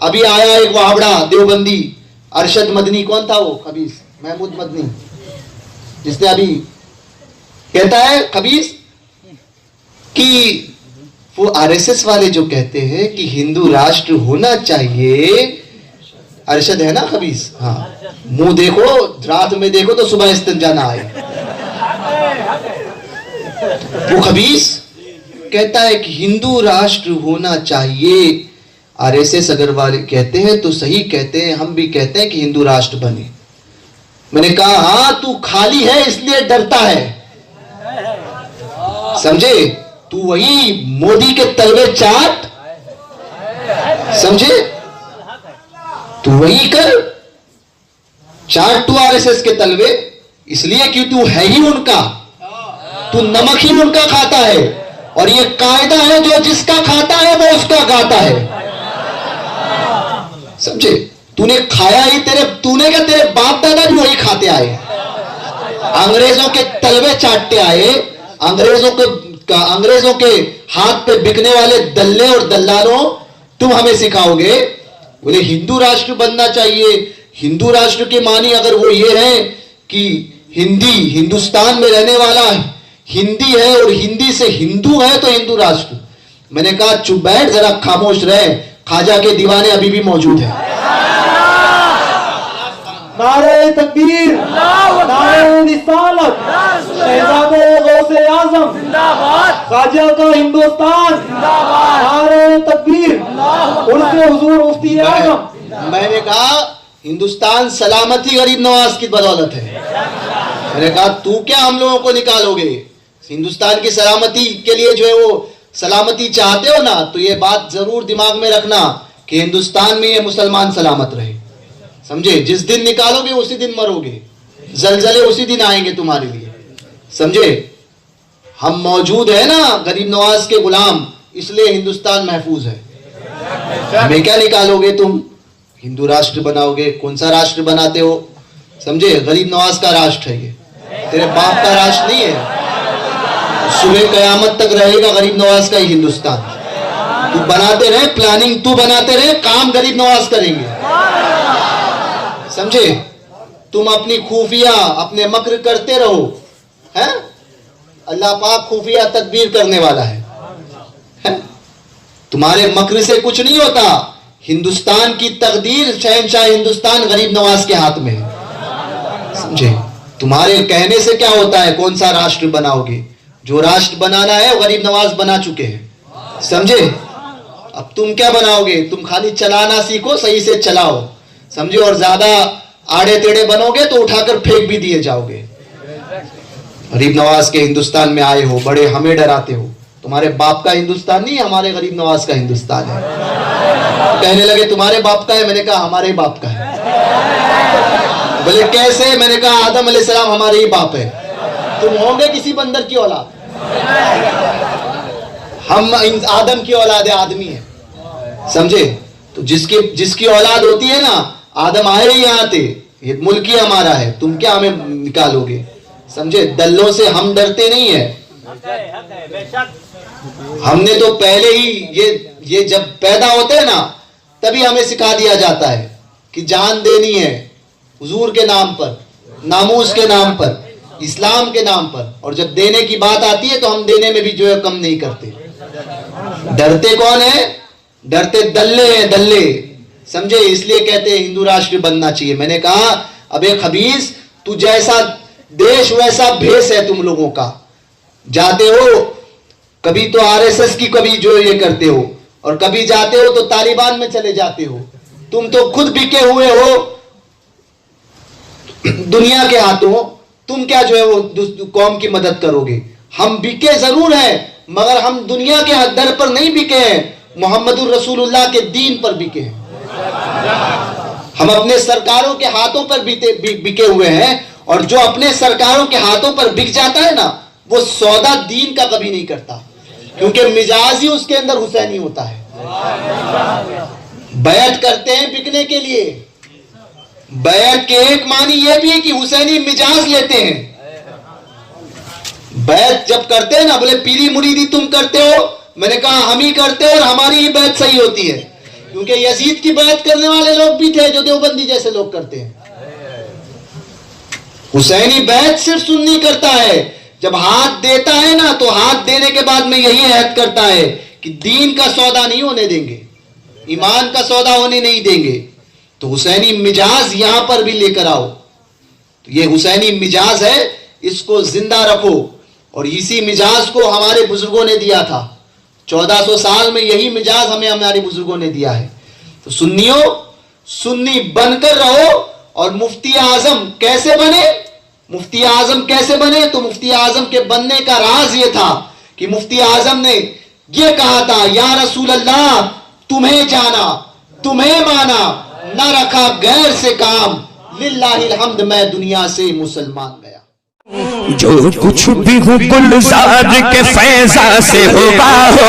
अभी आया एक वावड़ा देवबंदी अरशद मदनी, कौन था वो खबीस, महमूद मदनी, जिसने अभी कहता है खबीस कि वो आरएसएस वाले जो कहते हैं कि हिंदू राष्ट्र होना चाहिए, अरशद है ना खबीस, हाँ, मुंह देखो रात में देखो तो सुबह इस्तिंजा ना आए। वो खबीस कहता है कि हिंदू राष्ट्र होना चाहिए। आरएसएस अगर वाले कहते हैं तो सही कहते हैं, हम भी कहते हैं कि हिंदू राष्ट्र बने। मैंने कहा हाँ, तू खाली है इसलिए डरता है, समझे, तू वही मोदी के तलवे चाट, समझे, तू वही कर, चाट तू आरएसएस के तलवे, इसलिए कि तू है ही उनका, तू नमक ही उनका खाता है, और ये कायदा है जो जिसका खाता है वो उसका गाता है, समझे। तूने खाया ही, तूने क्या, तेरे बाप दादा भी वही खाते आए, अंग्रेजों के तलवे चाटते आए, अंग्रेजों के हाथ पे बिकने वाले दल्ले और दल्लालों, तुम हमें सिखाओगे। बोले हिंदू राष्ट्र बनना चाहिए। हिंदू राष्ट्र के मानी अगर वो ये है कि हिंदुस्तान में रहने वाला हिंदी है और हिंदी से हिंदू है तो हिंदू राष्ट्र। मैंने कहा चुप बैठ, जरा खामोश रहे, ख्वाजा के दीवाने अभी भी मौजूद हैं। नारे तकबीर, नारे रिसालत, शहजादे गौसे आजम जिंदाबाद, ख्वाजा का हिंदुस्तान जिंदाबाद, नारे तकबीर, उनके हुजूर मुफ्ती आजम। मैंने कहा हिंदुस्तान सलामती गरीब नवाज की बदौलत है। मैंने कहा तू क्या हम लोगों को निकालोगे, हिंदुस्तान की सलामती के लिए जो है वो सलामती चाहते हो ना, तो ये बात जरूर दिमाग में रखना कि हिंदुस्तान में ये मुसलमान सलामत रहे, समझे। जिस दिन निकालोगे उसी दिन मरोगे, जलजले उसी दिन आएंगे तुम्हारे लिए, समझे। हम मौजूद है ना गरीब नवाज के गुलाम, इसलिए हिंदुस्तान महफूज है। हमें क्या निकालोगे तुम, हिंदू राष्ट्र बनाओगे, कौन सा राष्ट्र बनाते हो, समझे। गरीब नवाज का राष्ट्र है ये, तेरे बाप का राष्ट्र नहीं है। सुबह कयामत तक रहेगा गरीब नवाज का ही हिंदुस्तान। तू बनाते रहे, प्लानिंग तू बनाते रहे, काम गरीब नवाज करेंगे, समझे। तुम अपनी खुफिया अपने मक्र करते रहो, हैं, अल्लाह पाक खुफिया तदबीर करने वाला है। तुम्हारे मक्र से कुछ नहीं होता। हिंदुस्तान की तकदीर शहंशाह हिंदुस्तान गरीब नवाज के हाथ में है, समझे। तुम्हारे कहने से क्या होता है, कौन सा राष्ट्र बनाओगे, जो राष्ट्र बनाना है वो गरीब नवाज बना चुके हैं, समझे। अब तुम क्या बनाओगे, तुम खाली चलाना सीखो, सही से चलाओ, समझे, और ज्यादा आड़े टेढ़े बनोगे तो उठाकर फेंक भी दिए जाओगे। गरीब नवाज के हिंदुस्तान में आए हो, बड़े हमें डराते हो। तुम्हारे बाप का हिंदुस्तान नहीं, हमारे गरीब नवाज का हिंदुस्तान है। कहने लगे तुम्हारे बाप का है, मैंने कहा हमारे बाप का है। बोले कैसे, मैंने कहा आदम अलैहिस्सलाम हमारे ही बाप है, तुम होंगे किसी बंदर की औलाद, हम आदम की औलाद है, आदमी है, समझे। तो जिसकी औलाद होती है ना, आदम आए ही यहाँ थे, ये मुल्क ही हमारा है, तुम क्या हमें निकालोगे, समझे। दल्लों से हम डरते नहीं है। हमने तो पहले ही ये जब पैदा होते हैं ना, तभी हमें सिखा दिया जाता है कि जान देनी है हुजूर के नाम पर, नामूस के नाम पर, इस्लाम के नाम पर, और जब देने की बात आती है तो हम देने में भी जो है कम नहीं करते। डरते कौन है, डरते दल्ले हैं, दल्ले, समझे। इसलिए कहते हैं हिंदू राष्ट्र बनना चाहिए। मैंने कहा अबे खबीस, तू जैसा देश वैसा भेष है तुम लोगों का। जाते हो कभी तो आरएसएस की, कभी जो ये करते हो, और कभी जाते हो तो तालिबान में चले जाते हो। तुम तो खुद बिके हुए हो दुनिया के हाथों, तुम क्या जो है वो कौम की मदद करोगे। हम बिके जरूर हैं, मगर हम दुनिया के दर पर नहीं बिके हैं, मोहम्मदुर रसूलुल्लाह के दीन पर बिके हैं। हम अपने सरकारों के हाथों पर बिके हुए हैं, और जो अपने सरकारों के हाथों पर बिक जाता है ना, वो सौदा दीन का कभी नहीं करता, क्योंकि मिजाज ही उसके अंदर हुसैनी होता है। बैत करते हैं बिकने के लिए। बैत के एक मानी यह भी है कि हुसैनी मिजाज लेते हैं। बैत जब करते हैं ना, बोले पीरी मुरीदी तुम करते हो, मैंने कहा हम ही करते हैं और हमारी ही बैत सही होती है। क्योंकि यजीद की बात करने वाले लोग भी थे जो देवबंदी जैसे लोग करते हैं। हुसैनी बैत सिर्फ सुन्नी करता है, जब हाथ देता है ना तो हाथ देने के बाद में यही ऐद करता है कि दीन का सौदा नहीं होने देंगे, ईमान का सौदा होने नहीं देंगे। तो हुसैनी मिजाज यहां पर भी लेकर आओ। तो ये हुसैनी मिजाज है, इसको जिंदा रखो। और इसी मिजाज को हमारे बुजुर्गों ने दिया था। 1400 साल में यही मिजाज हमें हमारे बुजुर्गों ने दिया है। तो सुन्नियों, सुन्नी बनकर रहो। और मुफ्ती आजम कैसे बने? मुफ्ती आजम कैसे बने? तो मुफ्ती आजम के बनने का राज ये था कि मुफ्ती आजम ने ये कहा था, या रसूल अल्लाह, तुम्हें जाना, तुम्हें माना, न रखा गैर से काम, लिल्लाहिल हम्द, मैं दुनिया से मुसलमान गया। जो कुछ भी हो गुलजार के फैज़ा से होगा।